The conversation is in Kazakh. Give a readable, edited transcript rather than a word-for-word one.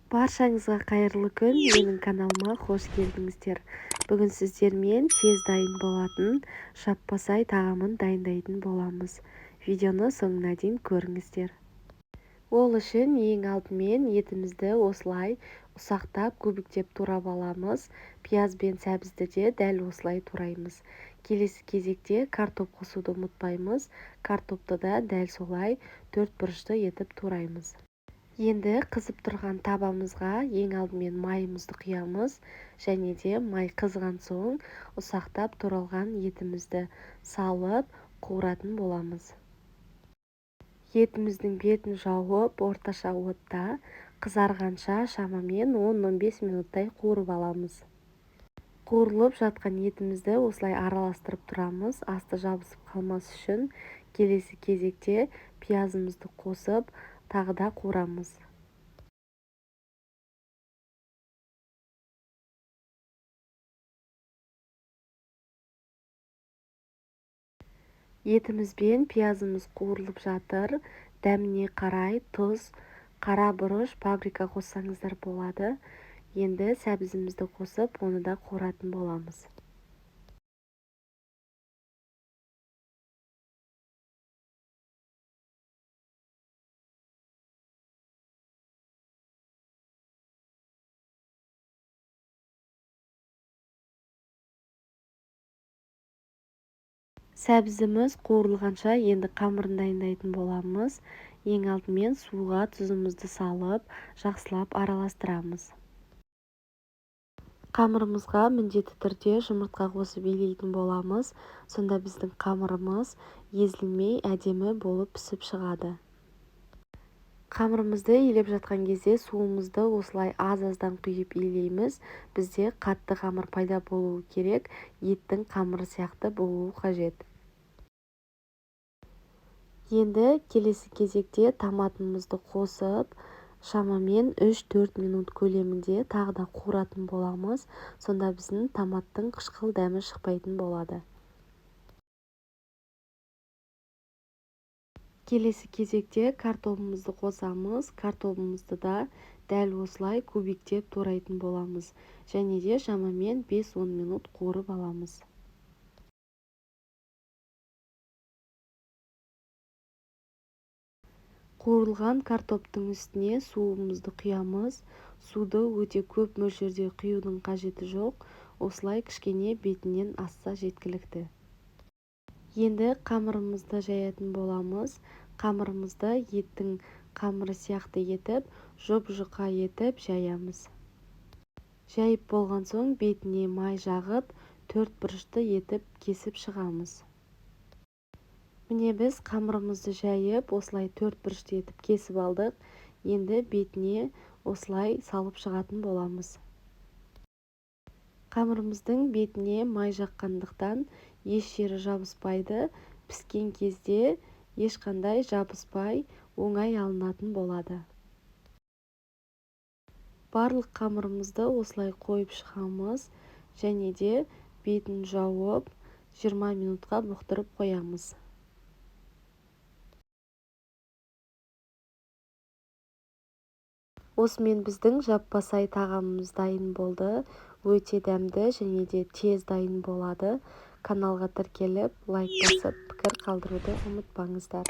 Баршаңызға қайырлы күн, менің каналыма қош келдіңіздер. Бүгін сіздермен тез дайын болатын жаппасай тағамын дайындайтын боламыз. Видеоны соңына дейін көріңіздер. Ол үшін ең алдымен етімізді осылай ұсақтап көбіктеп турап аламыз. Пияз бен сәбізді де дәл осылай тураймыз. Келесі кезекте картоп қосуды ұмытпаймыз. Картопты да дәл солай 4 бұрышты етіп тураймыз. Енді қызып тұрған табамызға ең алдымен майымызды құямыз, және де май қызған соң ұсақтап туралған етімізді салып қуыратын боламыз. Етіміздің бетін жауып, орташа отта қызарғанша шамамен 10-15 минуттай қуырып аламыз. Қуырылып жатқан етімізді осылай араластырып тұрамыз, асты жабысып қалмас үшін. Келесі кезекте пиязымызды қосып, тағы да қуырамыз. Етіміз бен пиязымыз қуырылып жатыр. Дәміне қарай тұз, қара бұрыш, паприка қоссаңыздар болады. Енді сәбізімізді қосып, оны да қуыратын боламыз. Сәбізіміз қуырылғанша енді қамырын дайындайтын боламыз. Ең алдымен суға тұзымызды салып, жақсылап араластырамыз. Қамырымызға міндетті түрде жұмыртқа қосып илейтін боламыз. Сонда біздің қамырымыз езілмей әдемі болып пісіп шығады. Қамырымызды илеп жатқан кезде суымызды осылай аз-аздан құйып илейміз. Бізде қатты қамыр пайда болуы керек, еттің қамыры сияқты болуы қажет. Енді келесі кезекте томатымызды қосып, шамамен 3-4 минут көлемінде тағы да қуыратын боламыз. Сонда біздің томаттың қышқыл дәмі шықпайтын болады. Келесі кезекте картопымызды қосамыз. Картопымызды да дәл осылай кубиктеп турайтын боламыз. Және де шамамен 5-10 минут қуырып аламыз. Қуырылған картоптың үстіне суымызды құямыз. Суды өте көп мөлшерде құюдың қажеті жоқ. Осылай кішкене бетінен асса жеткілікті. Енді қамырымызды жаятын боламыз. Қамырымызды еттің қамыры сияқты етіп, жұп-жұқа етіп жаямыз. Жайып болған соң бетіне май жағып, 4 бұрышты етіп кесіп шығамыз. Міне біз қамырымызды жайып, осылай 4 бұрышты етіп кесіп алдық. Енді бетіне осылай салып шығатын боламыз. Қамырымыздың бетіне май жаққандықтан еш жері жабыспайды. Піскен кезде ешқандай жабыспай, оңай алынатын болады. Барлық қамырымызды осылай қойып шығамыз, және де бетін жауып 20 минутқа бұқтырып қоямыз. Осымен біздің жаппасай тағамымыз дайын болды. Өте дәмді және де тез дайын болады. Каналға тіркеліп, лайк басып, пікір қалдыруды ұмытпаңыздар.